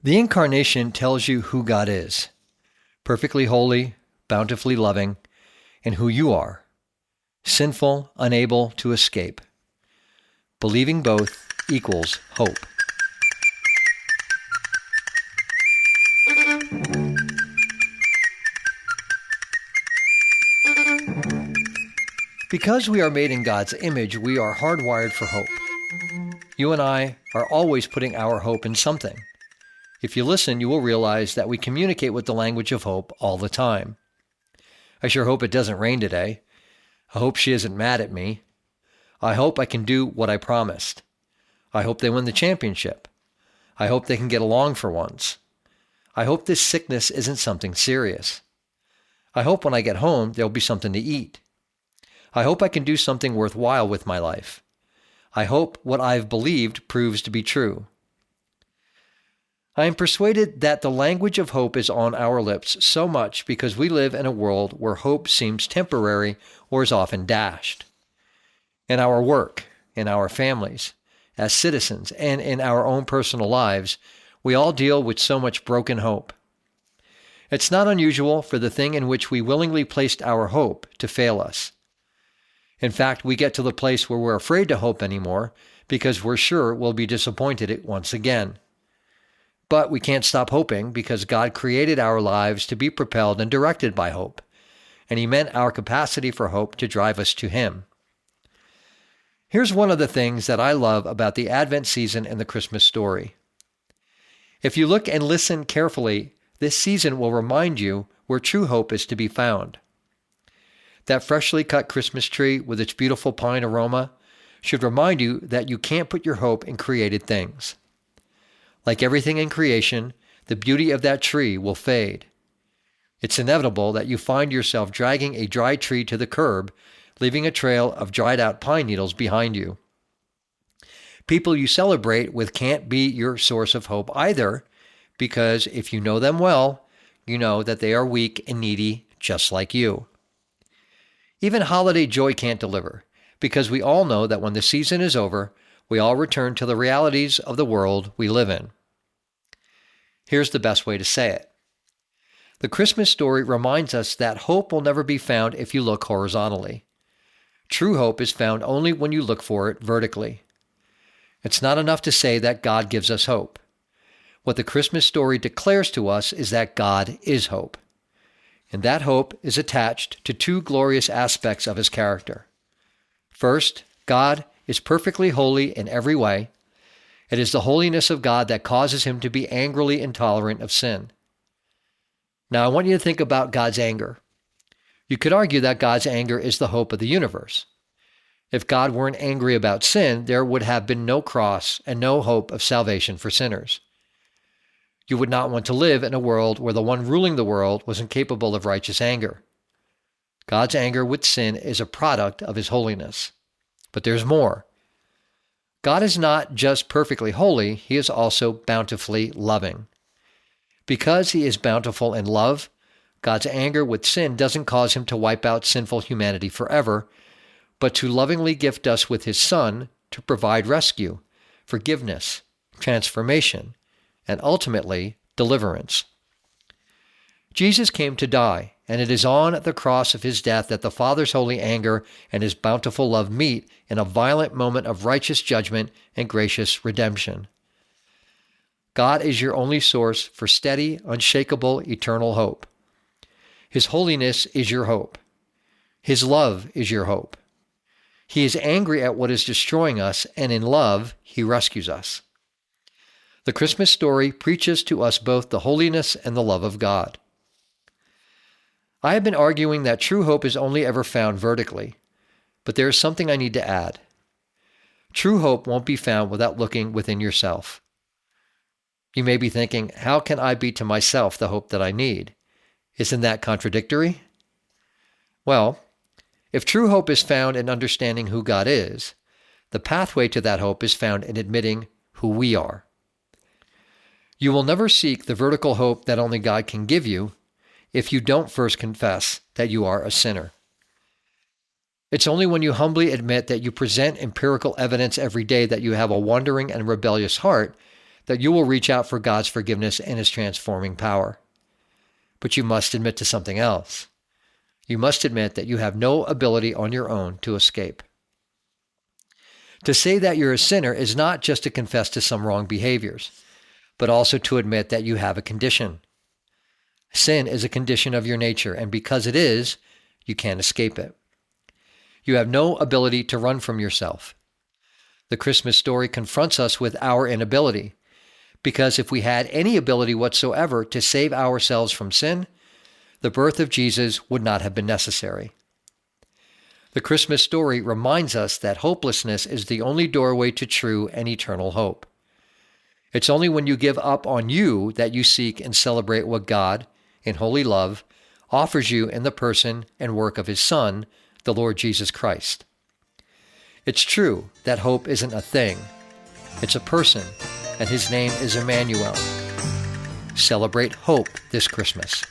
The Incarnation tells you who God is, perfectly holy, bountifully loving, and who you are, sinful, unable to escape. Believing both equals hope. Because we are made in God's image, we are hardwired for hope. You and I are always putting our hope in something. If you listen, you will realize that we communicate with the language of hope all the time. I sure hope it doesn't rain today. I hope she isn't mad at me. I hope I can do what I promised. I hope they win the championship. I hope they can get along for once. I hope this sickness isn't something serious. I hope when I get home, there'll be something to eat. I hope I can do something worthwhile with my life. I hope what I've believed proves to be true. I am persuaded that the language of hope is on our lips so much because we live in a world where hope seems temporary or is often dashed. In our work, in our families, as citizens, and in our own personal lives, we all deal with so much broken hope. It's not unusual for the thing in which we willingly placed our hope to fail us. In fact, we get to the place where we're afraid to hope anymore because we're sure we'll be disappointed once again. But we can't stop hoping because God created our lives to be propelled and directed by hope, and He meant our capacity for hope to drive us to Him. Here's one of the things that I love about the Advent season and the Christmas story. If you look and listen carefully, this season will remind you where true hope is to be found. That freshly cut Christmas tree with its beautiful pine aroma should remind you that you can't put your hope in created things. Like everything in creation, the beauty of that tree will fade. It's inevitable that you find yourself dragging a dry tree to the curb, leaving a trail of dried out pine needles behind you. People you celebrate with can't be your source of hope either, because if you know them well, you know that they are weak and needy just like you. Even holiday joy can't deliver, because we all know that when the season is over, we all return to the realities of the world we live in. Here's the best way to say it. The Christmas story reminds us that hope will never be found if you look horizontally. True hope is found only when you look for it vertically. It's not enough to say that God gives us hope. What the Christmas story declares to us is that God is hope. And that hope is attached to two glorious aspects of His character. First, God is perfectly holy in every way. It is the holiness of God that causes Him to be angrily intolerant of sin. Now, I want you to think about God's anger. You could argue that God's anger is the hope of the universe. If God weren't angry about sin, there would have been no cross and no hope of salvation for sinners. You would not want to live in a world where the one ruling the world was incapable of righteous anger. God's anger with sin is a product of His holiness. But there's more. God is not just perfectly holy, He is also bountifully loving. Because He is bountiful in love, God's anger with sin doesn't cause Him to wipe out sinful humanity forever, but to lovingly gift us with His Son to provide rescue, forgiveness, transformation, and ultimately, deliverance. Jesus came to die, and it is on the cross of His death that the Father's holy anger and His bountiful love meet in a violent moment of righteous judgment and gracious redemption. God is your only source for steady, unshakable, eternal hope. His holiness is your hope. His love is your hope. He is angry at what is destroying us, and in love, He rescues us. The Christmas story preaches to us both the holiness and the love of God. I have been arguing that true hope is only ever found vertically, but there is something I need to add. True hope won't be found without looking within yourself. You may be thinking, how can I be to myself the hope that I need? Isn't that contradictory? Well, if true hope is found in understanding who God is, the pathway to that hope is found in admitting who we are. You will never seek the vertical hope that only God can give you if you don't first confess that you are a sinner. It's only when you humbly admit that you present empirical evidence every day that you have a wandering and rebellious heart that you will reach out for God's forgiveness and His transforming power. But you must admit to something else. You must admit that you have no ability on your own to escape. To say that you're a sinner is not just to confess to some wrong behaviors, but also to admit that you have a condition. Sin is a condition of your nature, and because it is, you can't escape it. You have no ability to run from yourself. The Christmas story confronts us with our inability, because if we had any ability whatsoever to save ourselves from sin, the birth of Jesus would not have been necessary. The Christmas story reminds us that hopelessness is the only doorway to true and eternal hope. It's only when you give up on you that you seek and celebrate what God, in holy love, offers you in the person and work of His Son, the Lord Jesus Christ. It's true that hope isn't a thing. It's a person, and His name is Emmanuel. Celebrate hope this Christmas.